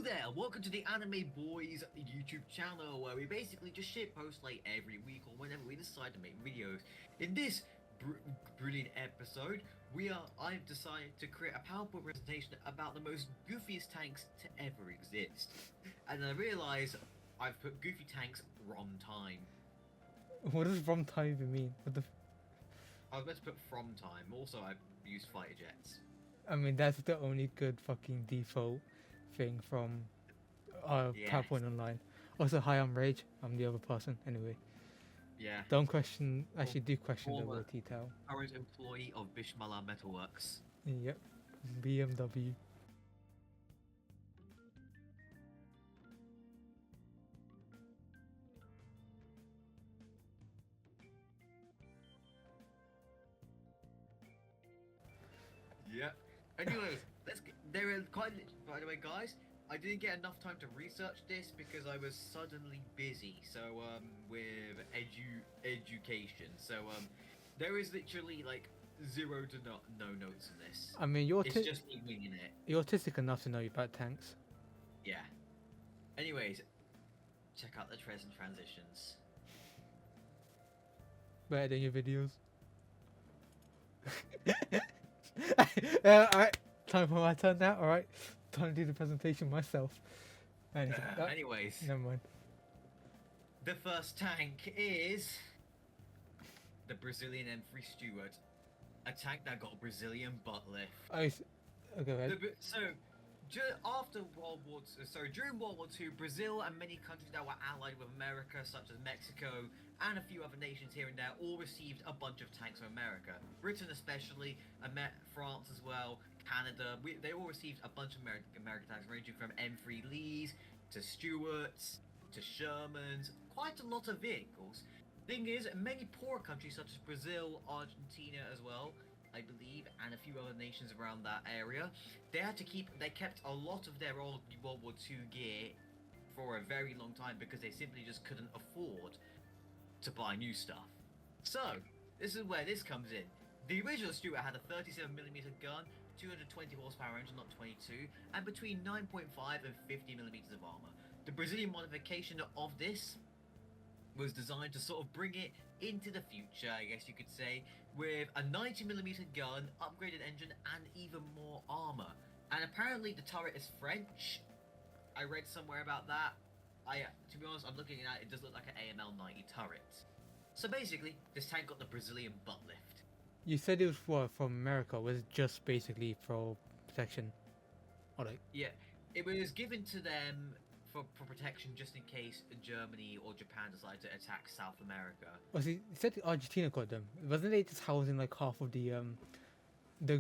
there, welcome to the Anime Boys YouTube channel, where we basically just shitpost like every week or whenever we decide to make videos. In this brilliant episode, I've decided to create a PowerPoint presentation about the most goofiest tanks to ever exist. And I realise I've put goofy tanks wrong time. What does from time even mean? What the? I was meant to put from time. Also, I've used fighter jets. I mean, that's the only good fucking default thing from Yes. PowerPoint Online. Also, hi, I'm Rage. I'm the other person. Anyway, Yeah. don't question. Actually, do question the Former word detail. Current employee of Bishmala Metalworks. Yep, BMW. Yeah. Anyways, there are quite. By the way, guys, I didn't get enough time to research this because I was suddenly busy. So with education. So there is literally like zero to no notes in this. I mean, you're It's just me winging it. you're autistic enough to know about tanks. Yeah. Anyways, check out the present transitions. Better than your videos. Alright, time for my turn now. Alright, time to do the presentation myself. Anyways, Never mind. the first tank is the Brazilian M3 Stewart, a tank that got a Brazilian butt lift. Okay, right. During World War II, Brazil and many countries that were allied with America, such as Mexico and a few other nations here and there, all received a bunch of tanks from America. Britain especially, France as well, Canada, they all received a bunch of American tanks, ranging from M3 Lees to Stewarts to Shermans, quite a lot of vehicles. Thing is, many poor countries such as Brazil, Argentina as well, I believe, and a few other nations around that area, they kept a lot of their old World War II gear for a very long time because they simply just couldn't afford to buy new stuff. So, this is where this comes in. The original Stuart had a 37mm gun, 220 horsepower engine, not 22, and between 9.5 and 50mm of armor. The Brazilian modification of this was designed to sort of bring it into the future, I guess you could say, with a 90mm gun, upgraded engine, and even more armor. And apparently the turret is French. I read somewhere about that. To be honest, I'm looking at it, it does look like an AML-90 turret. So basically, this tank got the Brazilian butt lift. You said it was from America. Was it just basically for protection? Or like? Yeah, it was given to them for protection just in case Germany or Japan decided to attack South America. Was it? You said Argentina got them. Wasn't they just housing like half of the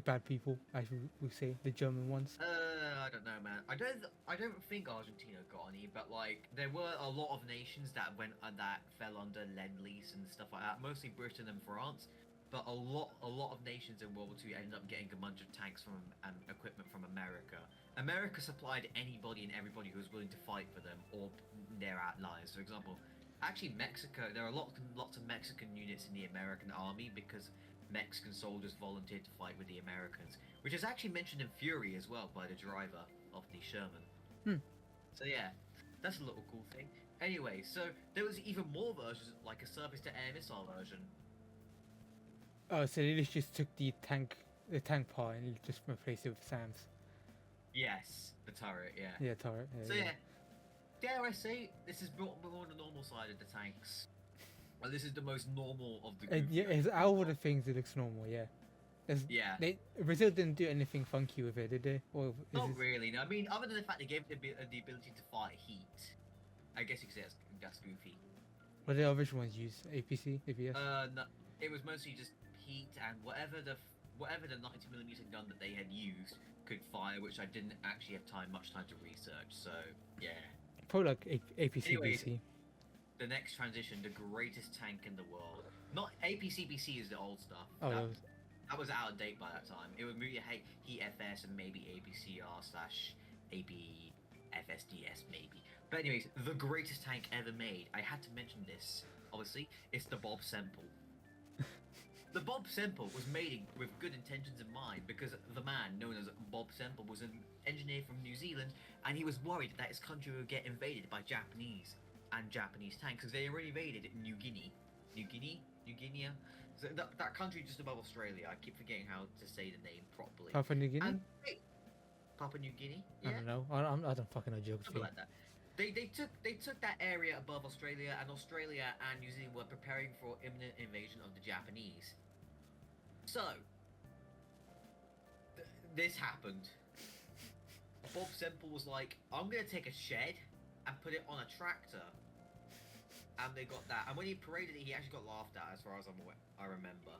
bad people, as we say, the German ones? I don't know, man. I don't think Argentina got any, but like there were a lot of nations that that fell under Lend-Lease and stuff like that. Mostly Britain and France, but a lot of nations in World War II ended up getting a bunch of tanks from and equipment from America. America supplied anybody and everybody who was willing to fight for them or their allies. For example, actually Mexico. There are lots of Mexican units in the American army because Mexican soldiers volunteered to fight with the Americans, which is actually mentioned in Fury as well by the driver of the Sherman. So yeah, that's a little cool thing. Anyway, so there was even more versions, like a surface-to-air missile version. Oh, so they just took the tank part and just replaced it with SAMs. Yes, the turret, yeah. Yeah, turret. So yeah, dare I say, this is more on the normal side of the tanks. Well, this is the most normal of the group. Yeah, it's out of the things it looks normal. Yeah. Yeah. Brazil didn't do anything funky with it, did they? Or Not really. No, I mean, other than the fact they gave it the ability to fight heat, I guess you could say that's goofy. What did the original ones use? APC, APS? No, it was mostly just heat and whatever the 90mm gun that they had used could fire, which I didn't actually have much time to research. So yeah. Probably like APC, Anyways, BC. The next transition, the greatest tank in the world. Not APC-BC is the old stuff. Oh, that was out of date by that time. It would maybe Heat FS and maybe APCR/ABFSDS maybe. But anyways, the greatest tank ever made. I had to mention this. Obviously, it's the Bob Semple. The Bob Semple was made with good intentions in mind because the man known as Bob Semple was an engineer from New Zealand, and he was worried that his country would get invaded by Japanese and Japanese tanks because they already invaded New Guinea. New Guinea? So that country just above Australia. I keep forgetting how to say the name properly. Papua New Guinea? Papua New Guinea? I Yeah? don't know. I don't fucking know geography. Something like that. They took that area above Australia, and Australia and New Zealand were preparing for imminent invasion of the Japanese. So, this happened. Bob Semple was like, I'm gonna take a shed and put it on a tractor. And they got that. And when he paraded it, he actually got laughed at, as far as I remember.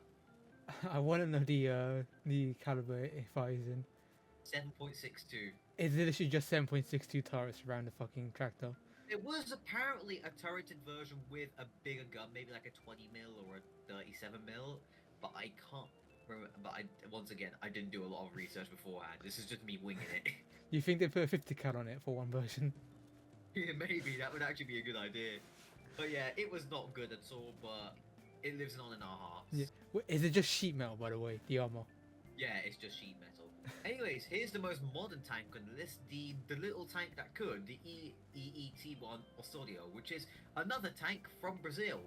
I want to know the caliber it fires in. 7.62. Is it literally just 7.62 turrets around the fucking tractor? It was apparently a turreted version with a bigger gun, maybe like a 20 mil or a 37 mil, but I can't remember. But once again, I didn't do a lot of research beforehand. This is just me winging it. You think they put a 50 cal on it for one version? Yeah, maybe that would actually be a good idea. But yeah, it was not good at all, but it lives on in our hearts. Yeah. Is it just sheet metal, by the way, the armor? Yeah, it's just sheet metal. Anyways, here's the most modern tank on the list, the little tank that could, the EET-1 Osorio, which is another tank from Brazil.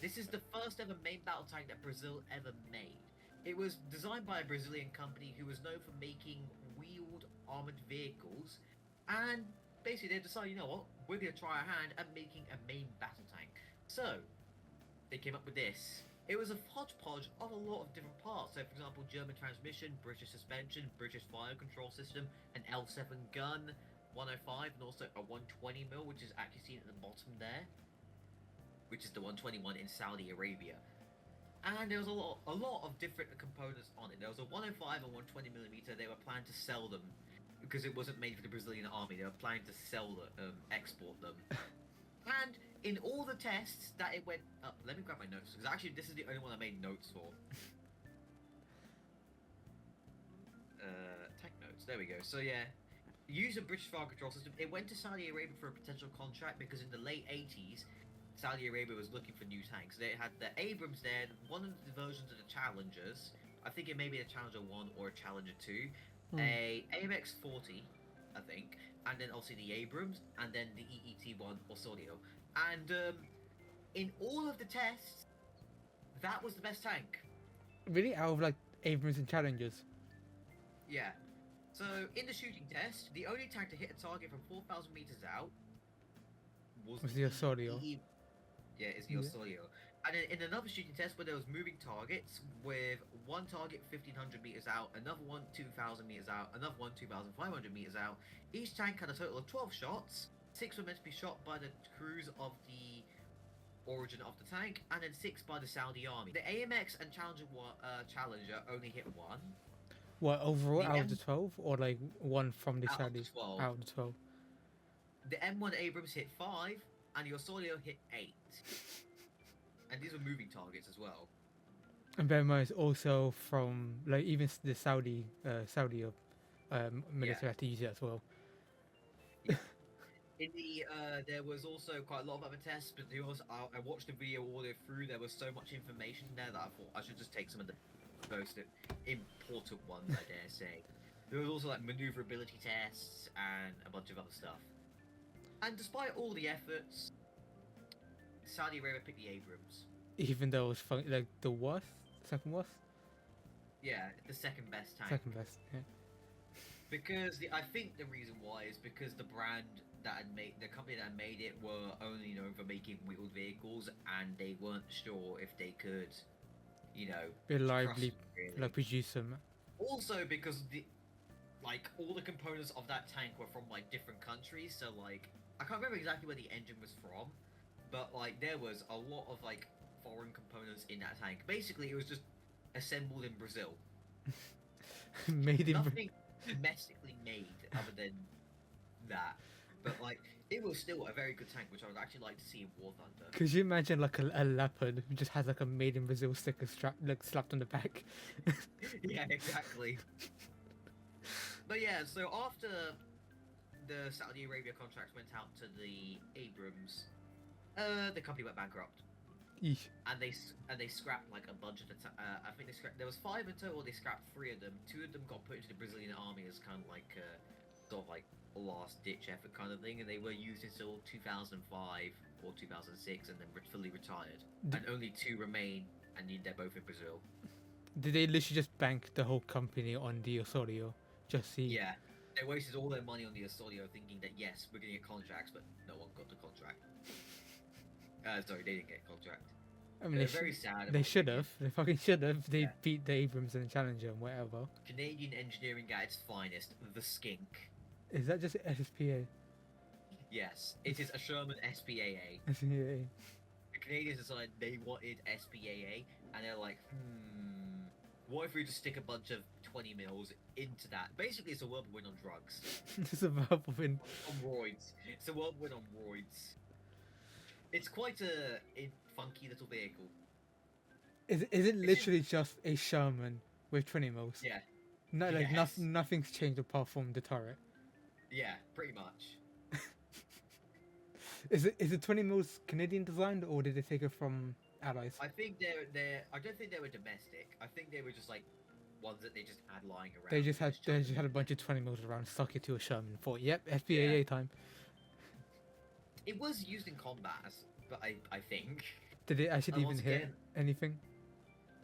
This is the first ever main battle tank that Brazil ever made. It was designed by a Brazilian company who was known for making wheeled armored vehicles, and basically they decided, you know what, we're going to try our hand at making a main battle tank. So, they came up with this. It was a hodgepodge of a lot of different parts. So, for example, German transmission, British suspension, British fire control system, an L7 gun, 105, and also a 120mm, which is actually seen at the bottom there, which is the 121 in Saudi Arabia. And there was a lot of different components on it. There was a 105 and 120mm. They were planning to sell them because it wasn't made for the Brazilian army. They were planning to sell them, export them. And in all the tests that it went up, let me grab my notes, because actually this is the only one I made notes for. Tech notes, there we go. So yeah, use a British fire control system. It went to Saudi Arabia for a potential contract because in the late 80s, Saudi Arabia was looking for new tanks. They had the Abrams there, one of the versions of the Challengers, I think it may be a Challenger 1 or a Challenger 2, a AMX 40, I think, and then obviously the Abrams, and then the EET-1 Osorio. And in all of the tests, that was the best tank. Really? Out of like Abrams and Challengers? Yeah. So in the shooting test, the only tank to hit a target from 4,000 meters out was the Osorio. Yeah, it's the Osorio. And then in another shooting test where there was moving targets, with one target 1,500 meters out, another one 2,000 meters out, another one 2,500 meters out, each tank had a total of 12 shots. 6 were meant to be shot by the crews of the origin of the tank, and then 6 by the Saudi army. The AMX and Challenger only hit 1. What, overall out of the 12? Or like one from the Saudis? Out of the 12. The M1 Abrams hit 5, and the Osorio hit 8. And these were moving targets as well. And bear in mind, it's also from like even the Saudi military had to use it as well. In the there was also quite a lot of other tests, but I watched the video all the way through. There was so much information there that I thought I should just take some of the most important ones, I dare say. There was also like maneuverability tests and a bunch of other stuff. And despite all the efforts, Saudi Arabia picked the Abrams. Even though it was like the worst, second worst. Yeah, the second best tank. Second best. Yeah. Because I think the reason why is because the brand that had made the company that made it were only known for making wheeled vehicles, and they weren't sure if they could, you know, reliably really. like produce them. Also because all the components of that tank were from like different countries, so like I can't remember exactly where the engine was from, but like there was a lot of like foreign components in that tank. Basically, it was just assembled in Brazil. Made in Nothing domestically made other than that. But like, it was still a very good tank, which I would actually like to see in War Thunder. Could you imagine like a leopard who just has like a made in Brazil sticker slapped on the back? Yeah, exactly. But yeah, so after the Saudi Arabia contracts went out to the Abrams, the company went bankrupt. Eesh. and they scrapped like a bunch of the. I think they scrapped. There was 5 in total. They scrapped 3 of them. 2 of them got put into the Brazilian army as kind of like sort of like a last ditch effort kind of thing, and they were used until 2005 or 2006, and then fully retired. And only 2 remain, and they're both in Brazil. Did they literally just bank the whole company on the Osorio? Just see. Yeah, they wasted all their money on the Osorio, thinking that yes, we're gonna get contracts, but no one got the contract. Sorry, they didn't get a contract. I mean, Very sad. they should have. They fucking should have. They Yeah. beat the Abrams and the Challenger and whatever. Canadian engineering at its finest, the skink. Is that just SSPA? Yes, it is a Sherman SPAA. SPA. The Canadians decided they wanted SPAA, and they're like, what if we just stick a bunch of 20 mils into that? Basically, it's a whirlwind on drugs. It's a whirlwind. On roids. It's a whirlwind on roids. It's quite a funky little vehicle. Is it literally just a Sherman with 20 mils? Yeah. No, like Yes. nothing's changed apart from the turret. Yeah, pretty much. Is it 20 mils Canadian designed or did they take it from allies? I think they're. I don't think they were domestic. I think they were just like ones that they just had lying around. They just had chucked a bunch of 20 mils around, stuck it to a Sherman. And thought, yep, FBAA Yeah. time. It was used in combat, but I think. Did it actually And even once hit again- anything?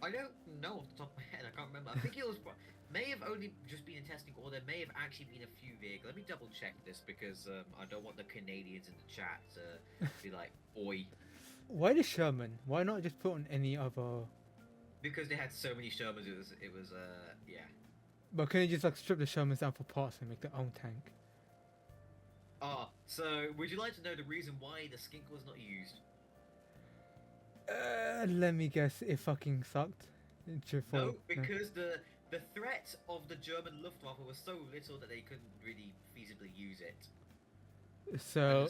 I don't know off the top of my head. I can't remember. I think it was may have only just been in testing, or there may have actually been a few vehicles. Let me double check this because I don't want the Canadians in the chat to be like, "Oi," Why the Sherman? Why not just put on any other? because they had so many Shermans. It was yeah. But can you just like strip the Shermans down for parts and make their own tank? So would you like to know the reason why the skink was not used? Let me guess. It fucking sucked. No, because the threat of the German Luftwaffe was so little that they couldn't really feasibly use it. So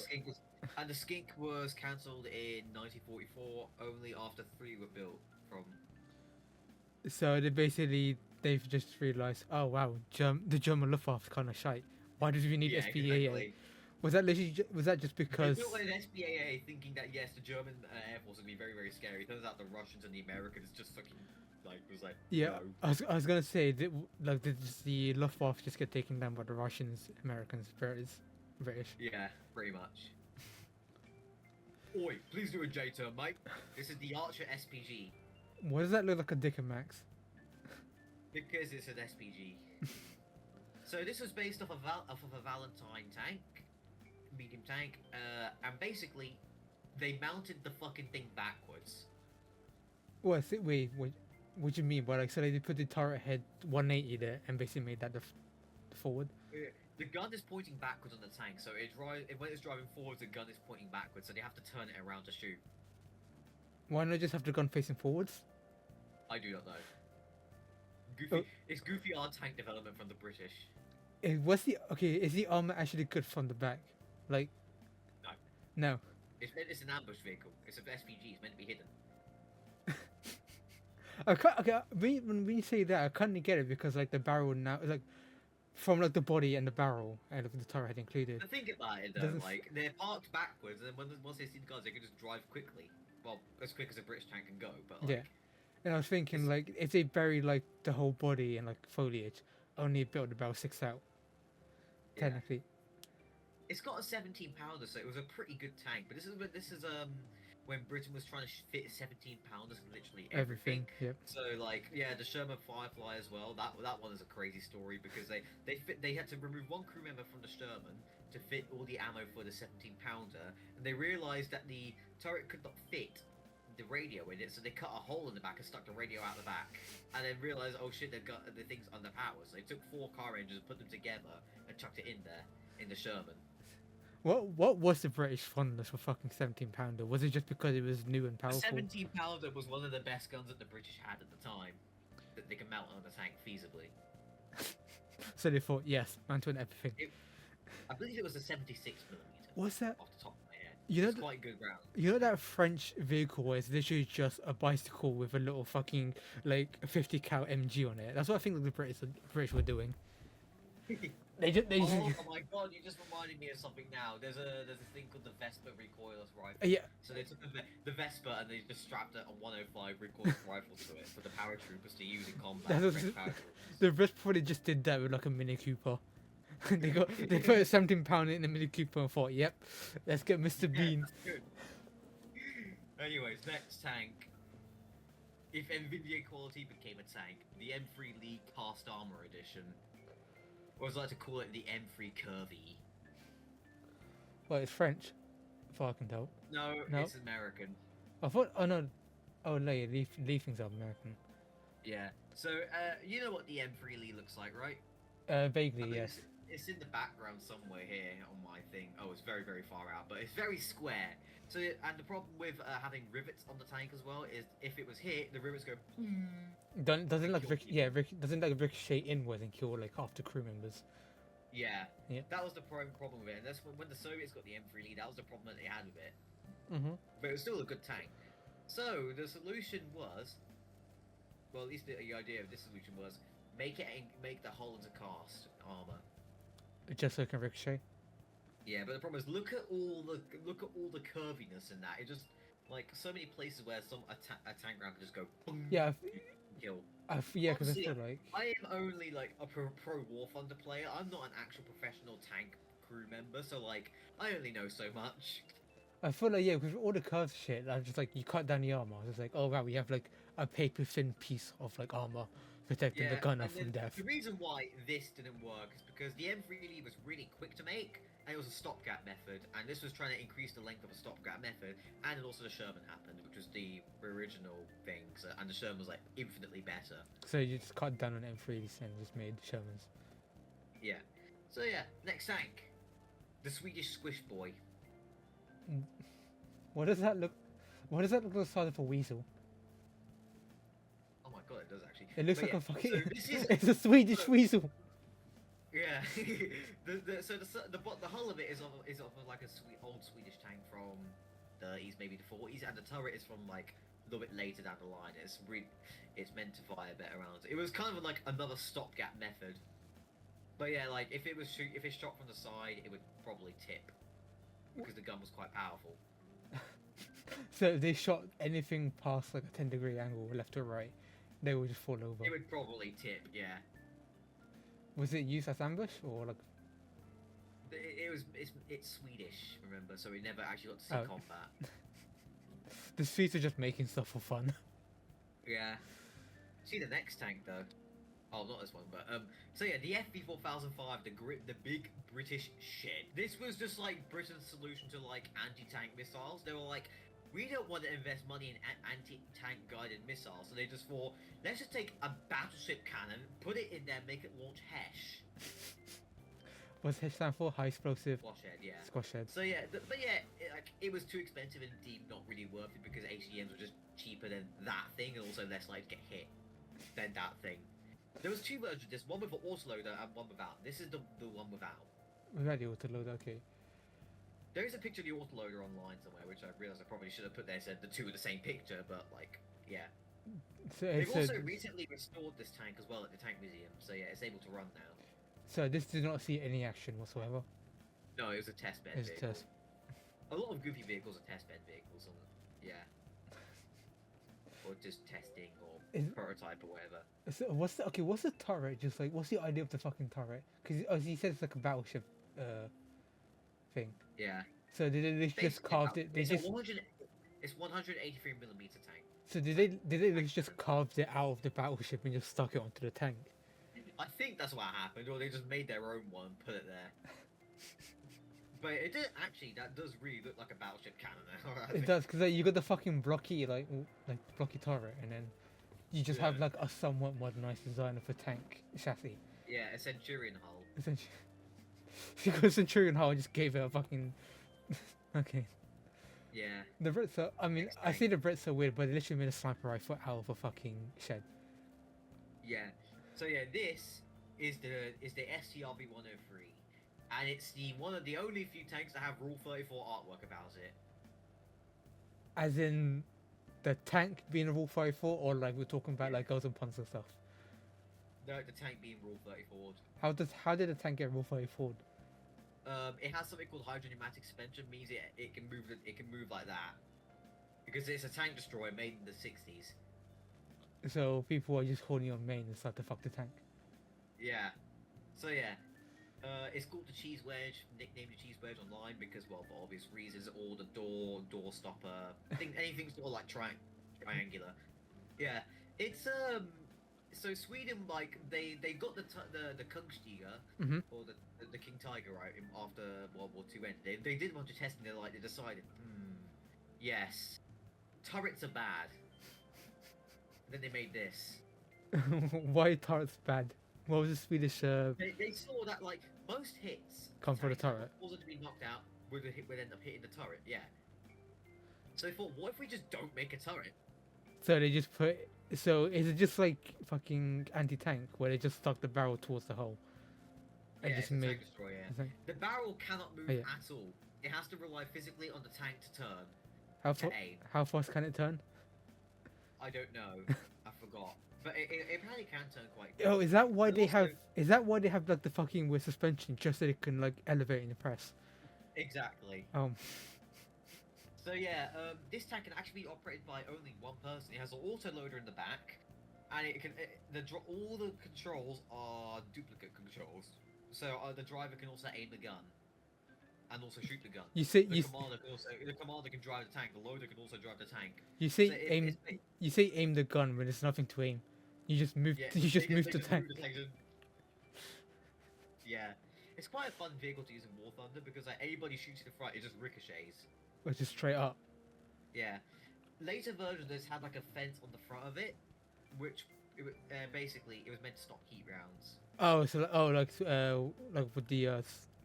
And the skink was cancelled in 1944 only after 3 were built from. they've just realised, oh wow, the German Luftwaffe kind of shite. Why did we need Yeah, SPAA? exactly. Was that just because? They built an SPAA thinking that yes, the German Air Force would be very, very scary. Turns out the Russians and the Americans just fucking was like Yeah, no. I was gonna say, did the Luftwaffe just get taken down by the Russians, Americans, British? Yeah, pretty much. Oi, please do a J turn, mate. This is the Archer SPG Why does that look like a Dick and Max? because it's an SPG. So this was based off of a Valentine tank, medium tank, and basically they mounted the fucking thing backwards. Wait, what do you mean? But like, so they put the turret head 180 there and basically made that the forward. The gun is pointing backwards on the tank, so when it's driving forwards, the gun is pointing backwards, so they have to turn it around to shoot. Why not just have the gun facing forwards? I do not know. Oh. It's goofy art tank development from the British. Is the armor actually good from the back? Like, No. no. It's an ambush vehicle. It's an SPG. It's meant to be hidden. When you say that, I kind of get it because like the barrel now, like from like the body and the barrel and the turret head included. But think about it though, Doesn't- like they're parked backwards, and then once they see the guns, they can just drive quickly. Well, as quick as a British tank can go. But like, Yeah. And I was thinking like if they bury like the whole body and like foliage, only build the barrel 6 out. yeah. Technically. It's got a 17 pounder, so it was a pretty good tank. But this is when Britain was trying to fit 17 pounders in literally everything. Yep. So like yeah, the Sherman Firefly as well. That one is a crazy story because they had to remove one crew member from the Sherman to fit all the ammo for the 17 pounder, and they realised that the turret could not fit the radio in it, so they cut a hole in the back and stuck the radio out the back, and then realised oh shit, they've got the thing's underpowered. So they took 4 car engines, put them together, and chucked it in there in the Sherman. What was the British fondness for fucking 17 pounder? Was it just because it was new and The powerful? 17 pounder was one of the best guns that the British had at the time that they could mount on a tank feasibly. So they thought, yes, mount on everything. I believe it was a 76 millimeter. What's that? Off the top of my head. You know It's th- quite good ground. You know that French vehicle where it's literally just a bicycle with a little fucking like 50 cal MG on it? That's what I think the British were doing. They just Oh my god, you just reminded me of something now. There's a thing called the Vespa recoilless rifle. yeah. So they took the Vespa and they just strapped a 105 recoilless rifle to it for the paratroopers to use in combat. That's French what- paratroopers. The rest probably just did that with like a Mini Cooper. They put a 17 pound in the Mini Cooper and thought, yep, let's get Mr. Bean. That's good. Anyways, next tank. If NVIDIA quality became a tank, the M3 League Cast Armor Edition. Or as I like to call it, the M3 Curvy. Well, it's French, if I can tell. No, No. it's American. I thought, oh no, oh no, yeah, these things are American. Yeah. So, you know what the M3 League looks like, right? Vaguely, I mean, yes. It's in the background somewhere here on my thing. Oh, it's very, very far out, but it's very square. So, and the problem with having rivets on the tank as well is if it was hit, the rivets go. Doesn't like kill doesn't like ricochet inwards and kill like half the crew members. Yeah. Yeah. That was the problem with it. And that's when the Soviets got the M3 League. That was the problem that they had with it. Mm-hmm. But it was still a good tank. So the solution was, well, at least the idea of this solution was make the hull into cast armor. Just so it can ricochet. Yeah, but the problem is look at all the curviness in that. It just like so many places where a tank round can just go. Boom, Yeah, kill. yeah, because I Obviously, feel like I am only like a pro War Thunder player. I'm not an actual professional tank crew member, so like I only know so much. yeah, with all the curves shit, I'm just like you cut down the armor. It's like, oh wow, we have like a paper thin piece of like armor protecting the gunner and from then death. The reason why this didn't work is because the M3 was really quick to make, and it was a stopgap method, and this was trying to increase the length of a stopgap method, and then also the Sherman happened, which was the original thing, and the Sherman was like infinitely better. So you just cut down on M3s and just made Shermans. Yeah. So yeah, next tank, the Swedish Squish Boy. What does that look? What does that look like the size of a weasel? Oh my god, it does actually. It looks But like yeah, a fucking. so this is, It's a Swedish weasel. Yeah, the hull of it is of like a old Swedish tank from the 30s, maybe the 40s, and the turret is from like a little bit later down the line. It's meant to fire better rounds. It was kind of like another stopgap method. But yeah, like if it's shot from the side, it would probably tip because the gun was quite powerful. So if they shot anything past like a 10-degree angle, left or right, they would just fall over. It would probably tip, yeah. Was it used as ambush or like? It's Swedish, remember, so we never actually got to see Oh. combat. The Swedes are just making stuff for fun. Yeah. See the next tank though. Oh, not this one, but so yeah, the FV4005, the big British shit. This was just like Britain's solution to like anti-tank missiles. They were like, we don't want to invest money in anti-tank guided missiles, so they just thought, let's just take a battleship cannon, put it in there, make it launch HESH. What's HESH stand for? High explosive Squash head, yeah. squash head. So yeah, but yeah, it was too expensive and deemed not really worth it because HDMs were just cheaper than that thing and also less likely to get hit than that thing. There was two versions of this, one with an autoloader and one without. This is the one without. Without the autoload, okay. There is a picture of the autoloader online somewhere, which I realised I probably should have put there, said the two are the same picture, but like, yeah. So, They've so, also recently restored this tank as well at the tank museum, so yeah, it's able to run now. so this did not see any action whatsoever. No, it was a test bed It's a vehicle. test. A lot of goofy vehicles are test bed vehicles, and yeah. Or just testing or prototype or whatever. So what's the turret? Just like, what's the idea of the fucking turret? Because as you said, it's like a battleship thing. Yeah. So did they just carved it? They It's just 183 millimeter tank. so did they just carved it out of the battleship and just stuck it onto the tank? I think that's what happened, or they just made their own one, put it there. But it did actually. That does really look like a battleship cannon. It does, because like, you got the fucking blocky blocky turret, and then you just have Yeah. like a somewhat modernized design of a tank chassis. Yeah, a Centurion hull. Essentially, because Centurion Hull just gave it a fucking okay. Yeah. The Brits are. I mean, I see the Brits are weird, but they literally made a sniper rifle out of a fucking shed. Yeah. So yeah, this is the STRB 103, and it's one of the only few tanks that have Rule 34 artwork about it. As in, the tank being a Rule 34, or like we're talking about like guns and pumps and stuff. No, the tank being Rule 30 forward. How did the tank get Rule 30 forward? It has something called hydropneumatic suspension, means it can move like that. Because it's a tank destroyer made in the 60s. So people are just holding on main and start to fuck the tank. Yeah. So yeah. It's called the Cheese Wedge, nicknamed the Cheese Wedge online because, well, for obvious reasons, all the door stopper, anything sort of like triangular. Yeah, it's So Sweden, like they got the Kungstiga Mhm. or the King Tiger right after World War II ended. They did a bunch of testing. They decided, yes, turrets are bad. Then they made this. Why turret's bad? What was the Swedish They saw that like most hits come for the tanks, turret? wasn't to be knocked out would end up hitting the turret. Yeah. So they thought, what if we just don't make a turret? So they just put. So is it just like fucking anti-tank where they just stuck the barrel towards the hull and Yeah, just it's a made? tank destroyer. it's like- The barrel cannot move Oh, yeah. at all. It has to rely physically on the tank to turn. How To far? aim. How fast can it turn? I don't know. I forgot. But it apparently can turn quite. Oh, is that why And they also- have? Is that why they have like the fucking with suspension just so they can like elevate in the press? Exactly. So yeah, this tank can actually be operated by only one person. It has an autoloader in the back, and all the controls are duplicate controls. So the driver can also aim the gun, and also shoot the gun. You say The you commander can drive the tank. The loader can also drive the tank. you say So aim. You say aim the gun when there's nothing to aim. You just move. Yeah, You just they move they the just tank. move the tank and- Yeah, it's quite a fun vehicle to use in War Thunder because like anybody shoots in the front, it just ricochets. Or just straight up. Yeah. Later versions of this had like a fence on the front of it, which basically it was meant to stop heat rounds. Oh, so like what the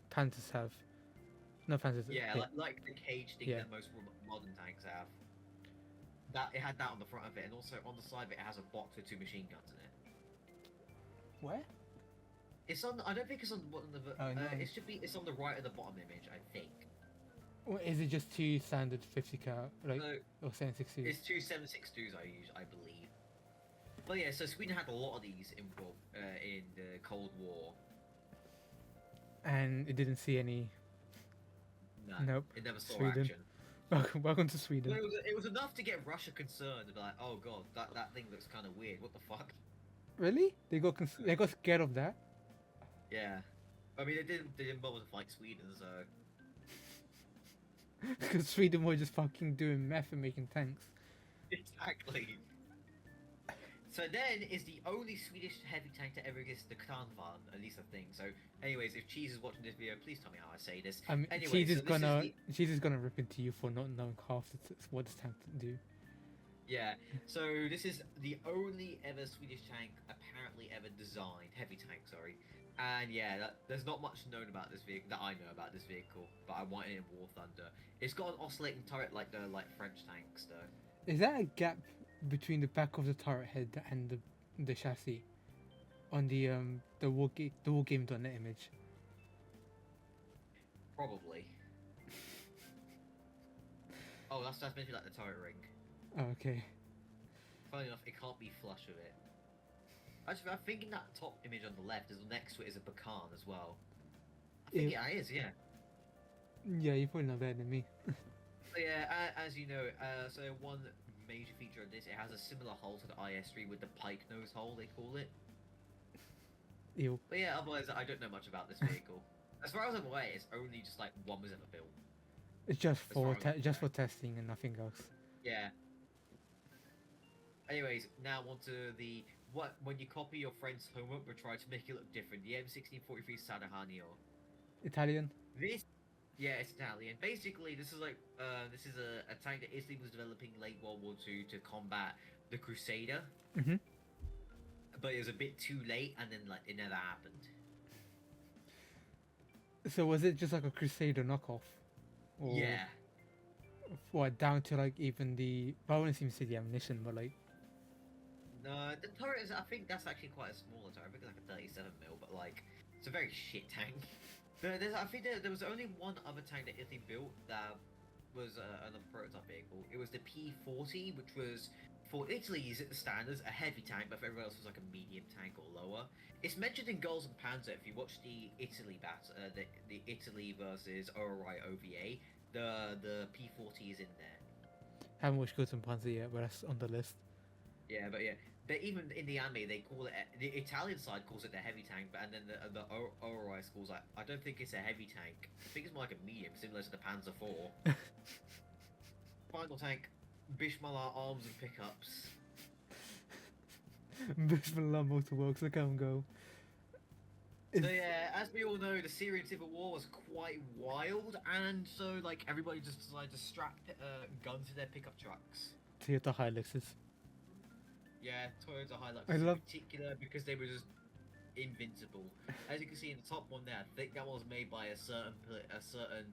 Panthers have. No Panthers. Yeah, like the cage thing Yeah. that most modern tanks have. That it had that on the front of it, and also on the side of it has a box with 2 machine guns in it. Where? It's on. I don't think it's on the bottom of the. Oh, no. It should be. It's on the right of the bottom image, I think. Or is it just 2 standard 50 cal like So or 762? it's 2 7.62s I believe. But yeah, so Sweden had a lot of these in the Cold War. And it didn't see any. No, Nope. it never saw Sweden. action. Welcome to Sweden. But it was enough to get Russia concerned. Like, oh god, that thing looks kind of weird. What the fuck? Really? They got scared of that? Yeah. I mean, they didn't bother to fight Sweden, so. Because Sweden were just fucking doing meth and making tanks. Exactly. So then is the only Swedish heavy tank to ever exist, the Kranvan, at least I think. So, anyways, if Cheese is watching this video, please tell me how I say this. I mean, Anyway, she's so just this is gonna the- she's just gonna rip into you for not knowing half what this tank can do. Yeah. So this is the only ever Swedish tank apparently ever designed, heavy tank, sorry. And yeah, there's not much known about this vehicle that I know about this vehicle, but I want it in War Thunder. It's got an oscillating turret like the French tanks, though. Is that a gap between the back of the turret head and the chassis on the wargame.net image? Probably. Oh, that's meant to be like the turret ring. Oh, okay. Funny enough, it can't be flush with it. Actually, I'm thinking that top image on the left is next to it is a Bacan as well. I think Yeah. it is, yeah. Yeah, you probably know better than me. So yeah, as you know, so one major feature of this, it has a similar hull to the IS-3 with the pike nose hull, they call it. Ew. But yeah, otherwise I don't know much about this vehicle. As far as I'm aware, it's only just like one was ever built. It's just As far for as I'm aware. for testing and nothing else. Yeah. Anyways, now on to when you copy your friend's homework but try to make it look different. The M1643 Sadahanio. Italian. This, yeah, it's Italian. Basically, this is like this is a tank that Italy was developing late World War II to combat the Crusader. Mhm. But it was a bit too late, and then like it never happened. So was it just like a Crusader knockoff? Or Yeah. what, down to like even the, I wouldn't even say the ammunition, but like, No, the turret is. I think that's actually quite a smaller turret. I think it's like a 37mm, but like it's a very shit tank. I think there was only one other tank that Italy built that was another prototype vehicle. It was the P40, which was for Italy's standards a heavy tank, but for everyone else it was like a medium tank or lower. It's mentioned in Goals and Panzer. If you watch the Italy the Italy versus ORI OVA, the P40 is in there. Haven't watched Goods and Panzer yet, but that's on the list. Yeah, but yeah. But even in the anime, they call it the Italian side calls it the heavy tank, but and then the ORI schools like I don't think it's a heavy tank. I think it's more like a medium, similar to the Panzer IV. Final tank, Bishmalar arms and pickups. Bismillah Motorworks, look how go. So yeah, as we all know, the Syrian civil war was quite wild, and so like everybody just decided to strap guns to their pickup trucks. Toyota Hiluxes. Yeah, Toyota Hilux I in love- particular because they were just invincible. As you can see in the top one there, I think that was made by a certain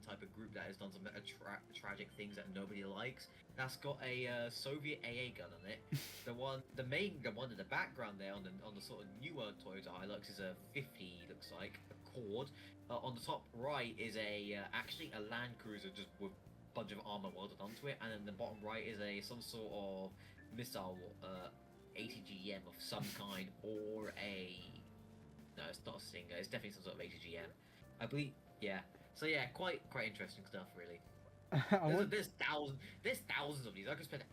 type of group that has done some tragic things that nobody likes. That's got a Soviet AA gun on it. The one in the background there on the sort of newer Toyota Hilux is a 50, looks like a Cord. On the top right is actually a Land Cruiser just with a bunch of armor welded onto it, and then the bottom right is some sort of missile. ATGM of some kind, or no, it's not a Stinger. It's definitely some sort of ATGM. I believe, yeah. So yeah, quite interesting stuff, really. There's thousands of these. I could spend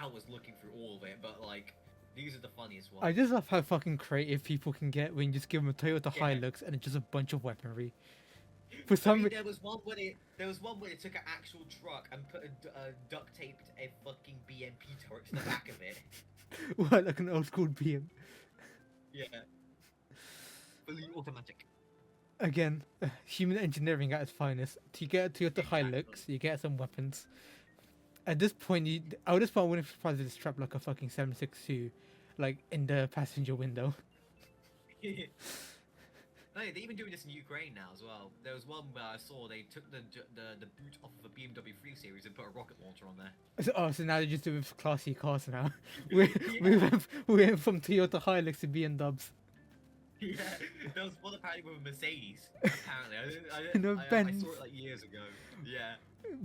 hours looking through all of it, but like these are the funniest ones. I just love how fucking creative people can get when you just give them a Toyota Yeah. Hilux and it's just a bunch of weaponry. For some there was one where they took an actual truck and put duct taped a fucking BMP turret to the back of it. what, like an old school BM. Yeah. Fully automatic. Again, human engineering at its finest. To get a Toyota Exactly. Hilux, you get some weapons. At this point, I wouldn't be surprised if they strap like a fucking 7.62, like in the passenger window. No, they're even doing this in Ukraine now as well. There was one where I saw they took the boot off of a BMW 3 Series and put a rocket launcher on there. So now they're just doing classy cars now. Yeah. We went from Toyota Hilux to BMW. Yeah, there was one apparently with a Mercedes. Apparently, No, I Benz. saw it like years ago. Yeah,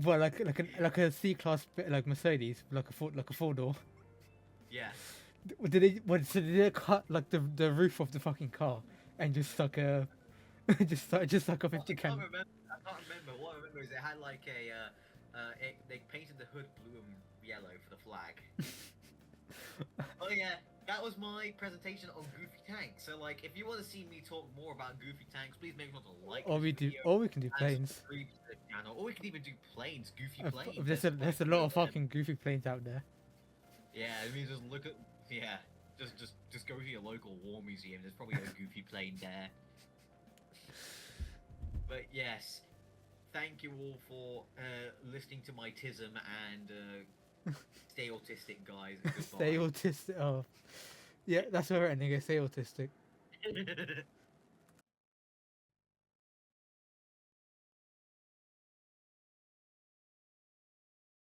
Well, like a C class like Mercedes, like a four door. yeah. So did they cut like the roof of the fucking car and just stuck a just stuck a 50 I can't can? remember. What I remember is it had like they painted the hood blue and yellow for the flag. Oh yeah, that was my presentation on Goofy Tanks. So like, if you want to see me talk more about Goofy Tanks, please make sure to like. Or this we do, video or we can do and planes. subscribe to the channel, or we can even do planes, Goofy planes. There's a lot of fucking goofy planes out there. Yeah, I mean, just look at just go to your local war museum. There's probably a Goofy plane there. But yes, thank you all for listening to my tism and stay autistic, guys. Stay autistic. Oh, yeah, that's where we're ending it. Stay autistic. Goodbye.